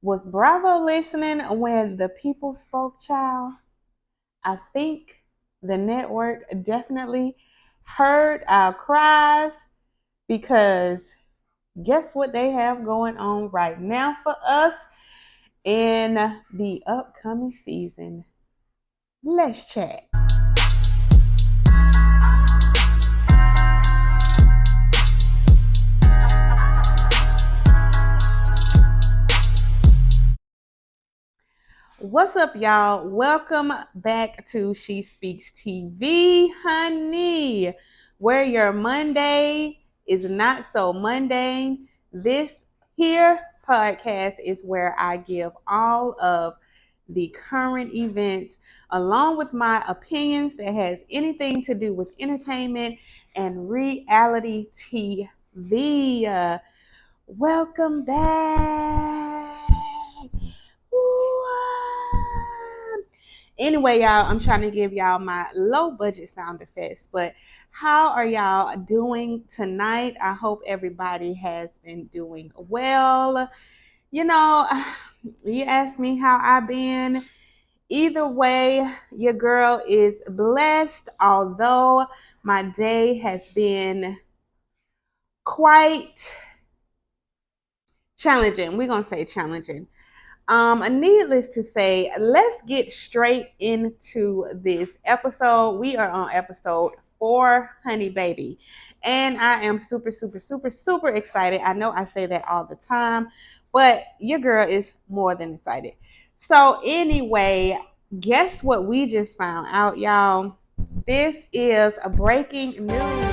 Was Bravo listening when the people spoke, child? I think the network definitely heard our cries because guess what they have going on right now for us in the upcoming season? Let's chat. What's up, y'all? Welcome back to She Speaks TV, honey, where your Monday is not so mundane. This here podcast is where I give all of the current events along with my opinions that has anything to do with entertainment and reality TV. Welcome back. Anyway, y'all, I'm trying to give y'all my low budget sound effects, but how are y'all doing tonight? I hope everybody has been doing well. You know, you asked me how I've been. Either way, your girl is blessed, although my day has been quite challenging. We're going to say challenging. Needless to say, let's get straight into this episode. We are on episode 4, Honey Baby. And I am super, super, super, super excited. I know I say that all the time, but your girl is more than excited. So, anyway, guess what we just found out, y'all? This is a breaking news.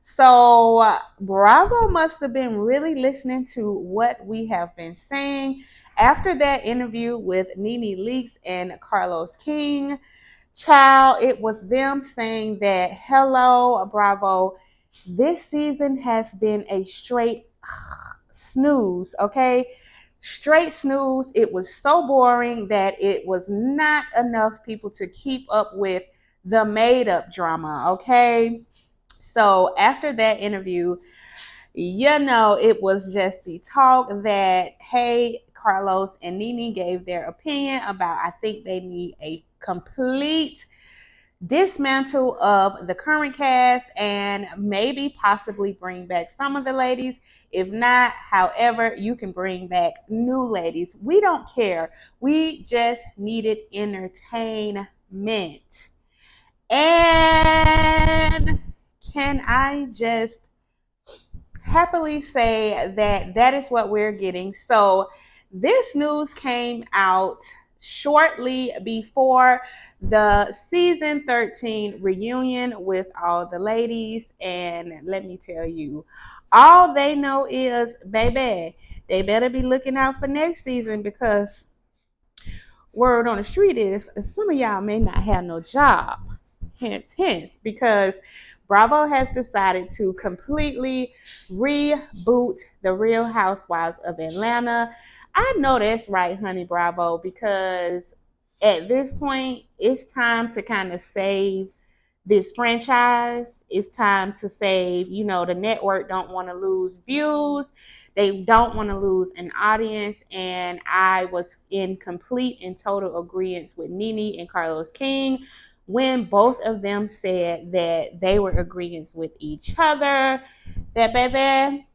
So Bravo must have been really listening to what we have been saying after that interview with Nene Leakes and Carlos King. Child, it was them saying that, hello, Bravo, this season has been a straight snooze, okay? Straight snooze. It was so boring that it was not enough people to keep up with the made up drama, okay? So after that interview, it was just the talk that, hey, Carlos and Nene gave their opinion about, I think they need a complete dismantle of the current cast and maybe possibly bring back some of the ladies. If not, however, you can bring back new ladies. We don't care. We just needed entertainment. And can I just happily say that that is what we're getting? So this news came out shortly before the season 13 reunion with all the ladies. And let me tell you, all they know is, baby, they better be looking out for next season because word on the street is some of y'all may not have no job. Hence, because Bravo has decided to completely reboot the Real Housewives of Atlanta. I know that's right, honey, Bravo, because at this point, it's time to kind of save this franchise. It's time to save, the network don't want to lose views. They don't want to lose an audience. And I was in complete and total agreement with Nene and Carlos King when both of them said that they were agreeing with each other, that, baby,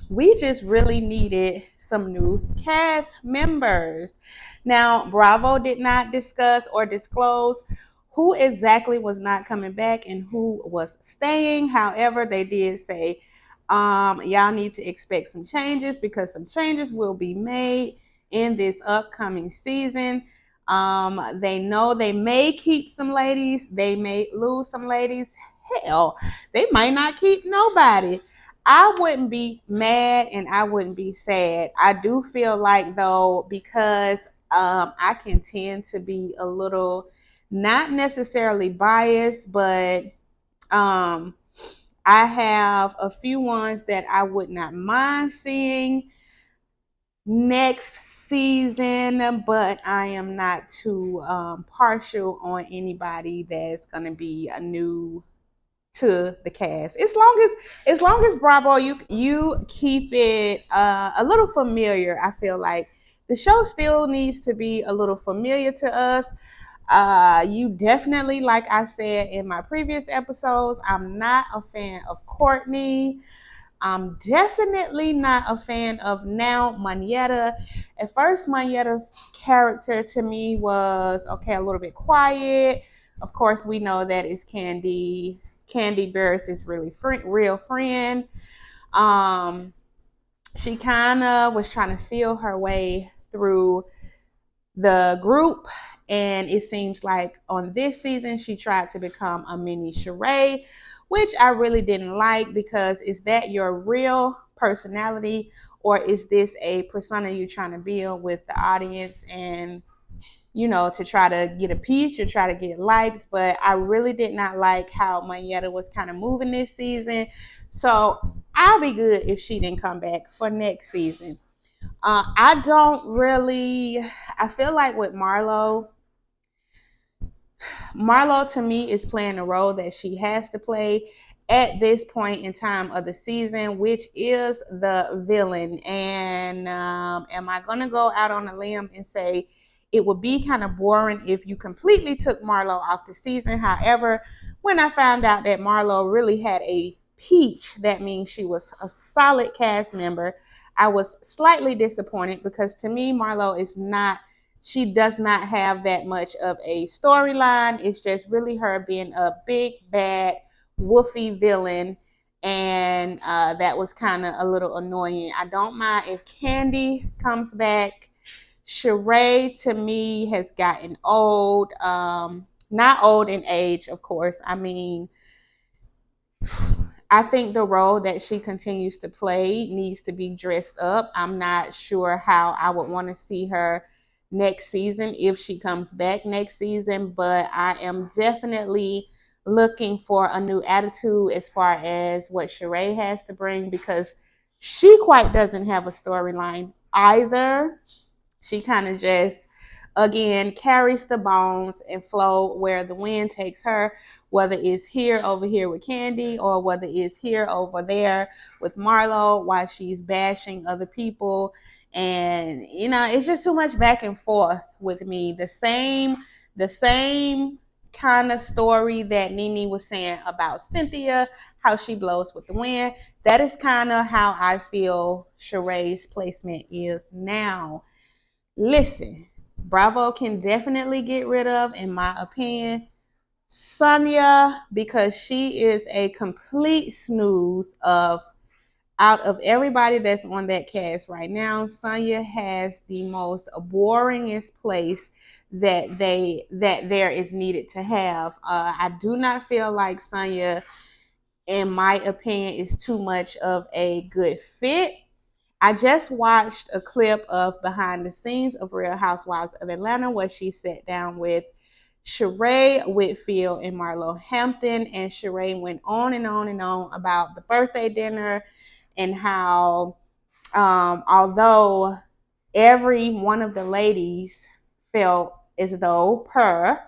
we just really needed some new cast members. Now, Bravo did not discuss or disclose who exactly was not coming back and who was staying. However, they did say, y'all need to expect some changes because some changes will be made in this upcoming season. They know they may keep some ladies, they may lose some ladies. Hell, they might not keep nobody. I wouldn't be mad and I wouldn't be sad. I do feel like, though, because I can tend to be a little not necessarily biased, but um, I have a few ones that I would not mind seeing next season, but I am not too partial on anybody that's going to be new to the cast. As long as Bravo, you keep it a little familiar. I feel like the show still needs to be a little familiar to us. You definitely, like I said in my previous episodes, I'm not a fan of Courtney. I'm definitely not a fan of now Monyetta. At first, Monyetta's character to me was okay, a little bit quiet. Of course, we know that it's Candy Barris' real friend. Um, she kind of was trying to feel her way through the group, and it seems like on this season she tried to become a mini Sheree, which I really didn't like, because is that your real personality, or is this a persona you're trying to build with the audience, and to try to get a piece or try to get liked? But I really did not like how Monyetta was kind of moving this season, so I'll be good if she didn't come back for next season. I don't really. I feel like with Marlo to me is playing a role that she has to play at this point in time of the season, which is the villain. And am I going to go out on a limb and say it would be kind of boring if you completely took Marlo off the season? However, when I found out that Marlo really had a peach, that means she was a solid cast member, I was slightly disappointed, because to me, Marlo is not, she does not have that much of a storyline. It's just really her being a big, bad, woofy villain. And that was kind of a little annoying. I don't mind if Candy comes back. Sheree to me has gotten old. Not old in age, of course. I mean, I think the role that she continues to play needs to be dressed up. I'm not sure how I would want to see her next season if she comes back next season, but I am definitely looking for a new attitude as far as what Sheree has to bring, because she quite doesn't have a storyline either. She kind of just, again, carries the bones and flow where the wind takes her, whether it's here over here with Candy, or whether it's here over there with Marlo while she's bashing other people. And it's just too much back and forth with me. The same kind of story that Nene was saying about Cynthia, how she blows with the wind. That is kind of how I feel Sheree's placement is now. Listen, Bravo can definitely get rid of, in my opinion, Sonia, because she is a complete snooze of out of everybody that's on that cast right now. Sonia has the most boringest place that there is needed to have. I do not feel like Sonia, in my opinion, is too much of a good fit. I just watched a clip of behind the scenes of Real Housewives of Atlanta, where she sat down with Sheree Whitfield and Marlo Hampton, and Sheree went on and on and on about the birthday dinner, and how although every one of the ladies felt as though, per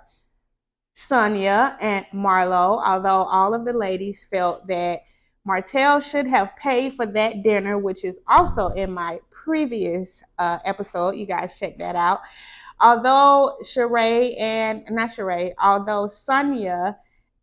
Sonia and Marlo, although all of the ladies felt that Martell should have paid for that dinner, which is also in my previous episode. You guys check that out. Although Sonia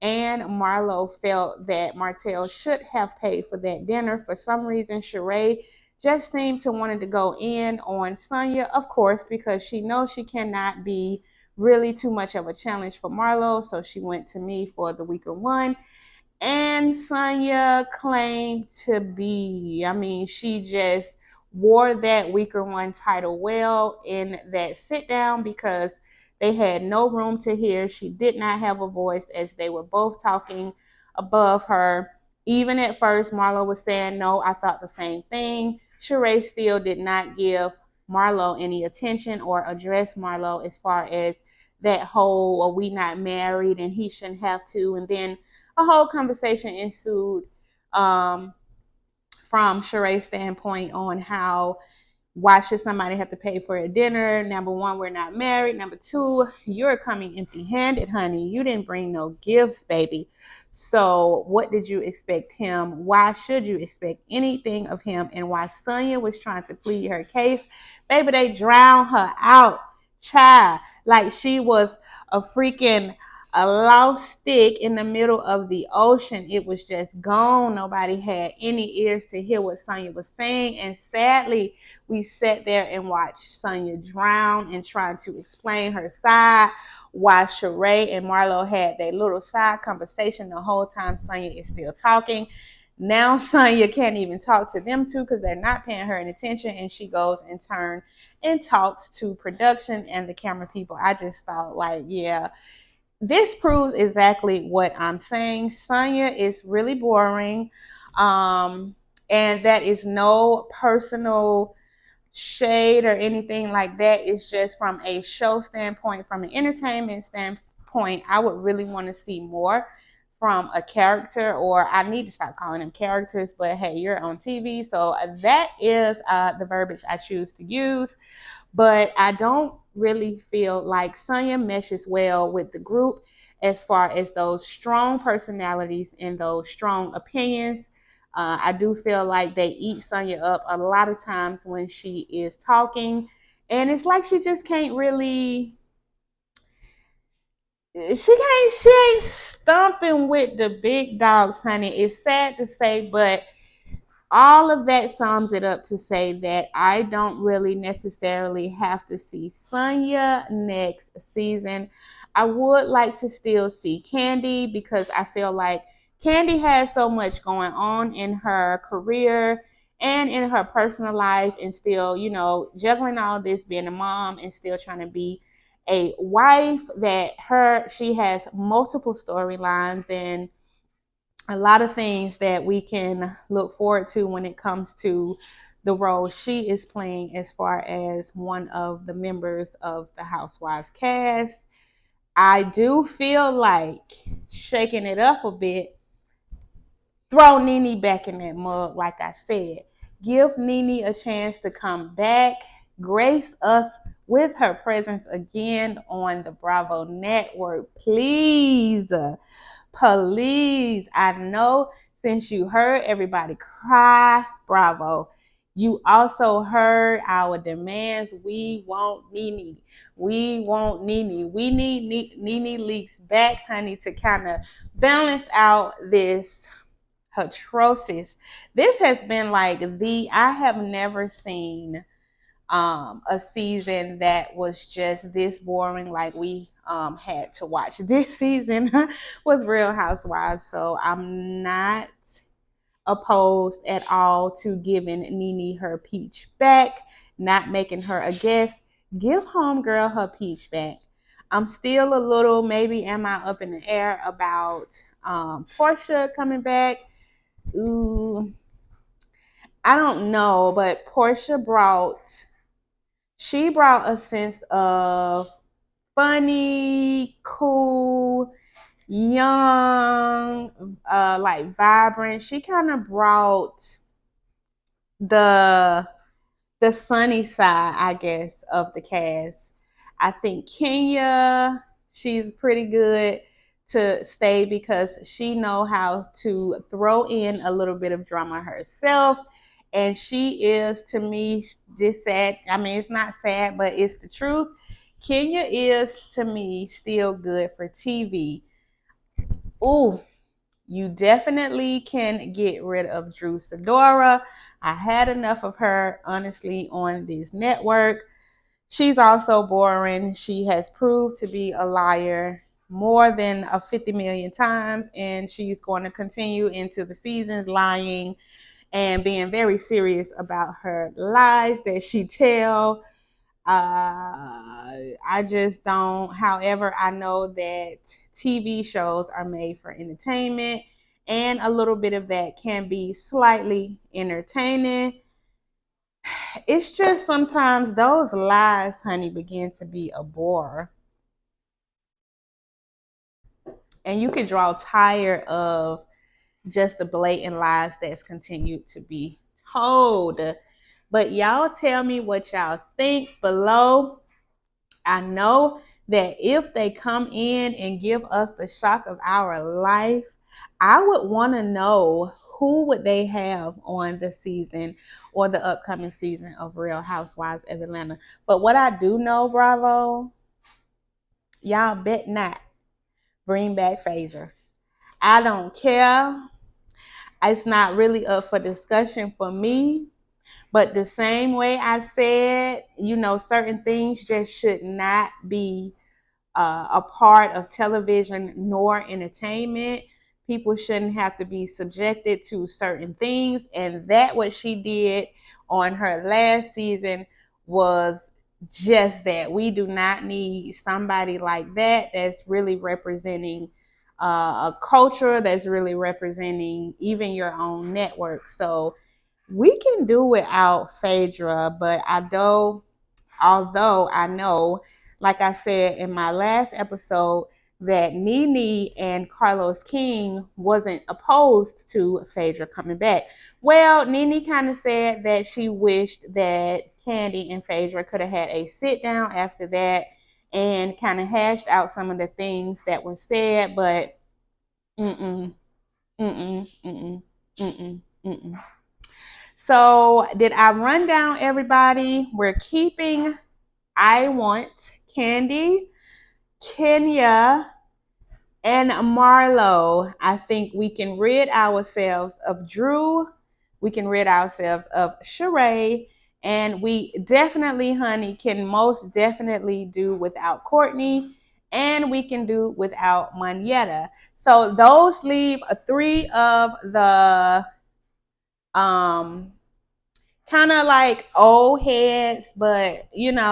and Marlo felt that Martell should have paid for that dinner, for some reason Sheree just seemed to wanted to go in on Sonia, of course, because she knows she cannot be really too much of a challenge for Marlo. So she went to me for the weaker one. And Sonia claimed to be, she just wore that weaker one title well in that sit down, because they had no room to hear. She did not have a voice, as they were both talking above her. Even at first, Marlo was saying, no, I thought the same thing. Sheree still did not give Marlo any attention or address Marlo as far as that whole, are we not married and he shouldn't have to. And then a whole conversation ensued from Sheree's standpoint on how, why should somebody have to pay for a dinner? Number one, we're not married. Number two, you're coming empty handed, honey. You didn't bring no gifts, baby. So what did you expect him? Why should you expect anything of him? And why Sonya was trying to plead her case, baby, they drowned her out, child, like she was a freaking a lost stick in the middle of the ocean. It was just gone. Nobody had any ears to hear what Sonya was saying. And sadly, we sat there and watched Sonya drown and trying to explain her side, while Sheree and Marlo had their little side conversation the whole time Sonya is still talking. Now Sonya can't even talk to them two because they're not paying her any attention, and she goes and turns and talks to production and the camera people. I just thought, like, yeah, this proves exactly what I'm saying. Sonya is really boring. Um, and that is no personal shade or anything like that. It's just from a show standpoint, from an entertainment standpoint, I would really want to see more from a character, or I need to stop calling them characters, but hey, you're on TV. So that is the verbiage I choose to use. But I don't really feel like Sonya meshes well with the group as far as those strong personalities and those strong opinions. I do feel like they eat Sonya up a lot of times when she is talking. And it's like she just can't really, she ain't stomping with the big dogs, honey. It's sad to say, but all of that sums it up to say that I don't really necessarily have to see Sonya next season. I would like to still see Candy because I feel like Candy has so much going on in her career and in her personal life, and still, juggling all this, being a mom and still trying to be a wife, that she has multiple storylines and a lot of things that we can look forward to when it comes to the role she is playing as far as one of the members of the Housewives cast. I do feel like shaking it up a bit, throw Nene back in that mug, like I said. Give Nene a chance to come back, grace us with her presence again on the Bravo Network. Please. Please, I know since you heard everybody cry, bravo, you also heard our demands. We want Nene. We want Nene. We need Nene Leakes back, honey, to kind of balance out this atrocious. This has been like I have never seen a season that was just this boring like we had to watch this season with Real Housewives. So I'm not opposed at all to giving Nene her peach back, not making her a guest. Give homegirl her peach back. I'm still a little, maybe am I up in the air about Portia coming back? Ooh, I don't know, but Portia brought a sense of funny, cool, young, like vibrant. She kind of brought the sunny side, I guess, of the cast. I think Kenya, she's pretty good to stay because she know how to throw in a little bit of drama herself. And she is, to me, just sad. I mean, it's not sad, but it's the truth. Kenya is, to me, still good for TV. Ooh, you definitely can get rid of Drew Sidora. I had enough of her, honestly, on this network. She's also boring. She has proved to be a liar more than 50 million times, and she's going to continue into the seasons lying and being very serious about her lies that she tell. I just don't. However, I know that TV shows are made for entertainment, and a little bit of that can be slightly entertaining. It's just sometimes those lies, honey, begin to be a bore. And you can draw tired of just the blatant lies that's continued to be told. But y'all tell me what y'all think below. I know that if they come in and give us the shock of our life, I would want to know who would they have on the season or the upcoming season of Real Housewives of Atlanta. But what I do know, Bravo, y'all bet not bring back Phaedra. I don't care. It's not really up for discussion for me. But the same way I said, certain things just should not be a part of television nor entertainment. People shouldn't have to be subjected to certain things. And that what she did on her last season was just that. We do not need somebody like that that's really representing a culture, that's really representing even your own network. So we can do without Phaedra, but although I know, like I said in my last episode, that Nene and Carlos King wasn't opposed to Phaedra coming back. Well, Nene kind of said that she wished that Candy and Phaedra could have had a sit down after that and kind of hashed out some of the things that were said, but mm-mm, mm-mm, mm-mm, mm-mm, mm-mm. So, did I run down everybody? We're keeping I Want, Candy, Kenya, and Marlo. I think we can rid ourselves of Drew. We can rid ourselves of Sheree. And we definitely, honey, can most definitely do without Courtney. And we can do without Monyetta. So those leave three of the um kind of like old heads, but yeah,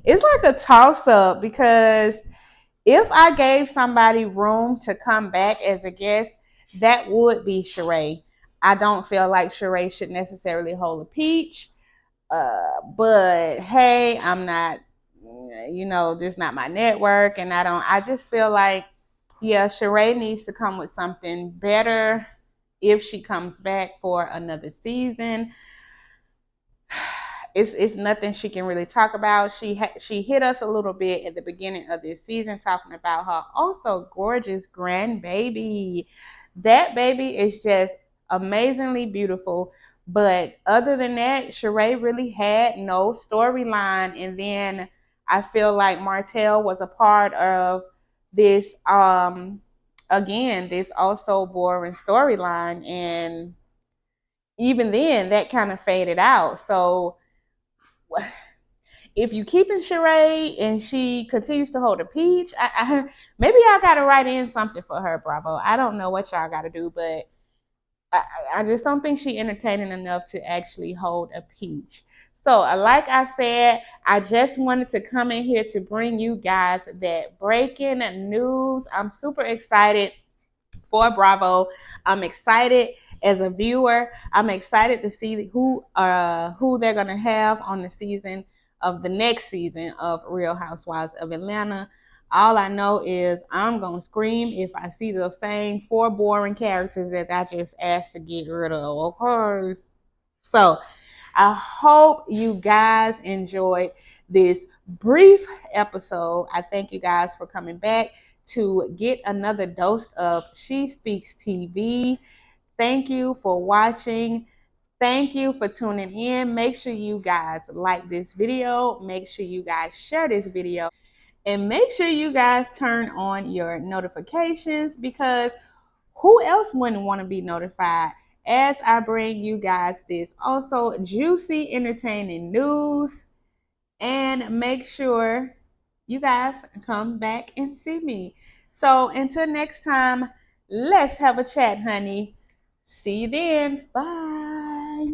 it's like a toss up because if I gave somebody room to come back as a guest, that would be Sheree. I don't feel like Sheree should necessarily hold a peach. But hey, I'm not, this is not my network, and I just feel like, yeah, Sheree needs to come with something better if she comes back for another season. It's nothing she can really talk about. She hit us a little bit at the beginning of this season talking about her also gorgeous grandbaby. That baby is just amazingly beautiful. But other than that, Sheree really had no storyline. And then I feel like Martell was a part of this again, this also boring storyline. And even then that kind of faded out. So if you keeping Sheree and she continues to hold a peach, maybe y'all got to write in something for her, Bravo. I don't know what y'all got to do, but I just don't think she entertaining enough to actually hold a peach. So, like I said, I just wanted to come in here to bring you guys that breaking news. I'm super excited for Bravo. I'm excited as a viewer. I'm excited to see who they're gonna have on the next season of Real Housewives of Atlanta. All I know is I'm gonna scream if I see those same four boring characters that I just asked to get rid of. Okay. So I hope you guys enjoyed this brief episode. I thank you guys for coming back to get another dose of She Speaks TV. Thank you for watching. Thank you for tuning in. Make sure you guys like this video. Make sure you guys share this video. And make sure you guys turn on your notifications because who else wouldn't want to be notified as I bring you guys this also juicy, entertaining news? And make sure you guys come back and see me. So until next time, let's have a chat, honey. See you then. Bye.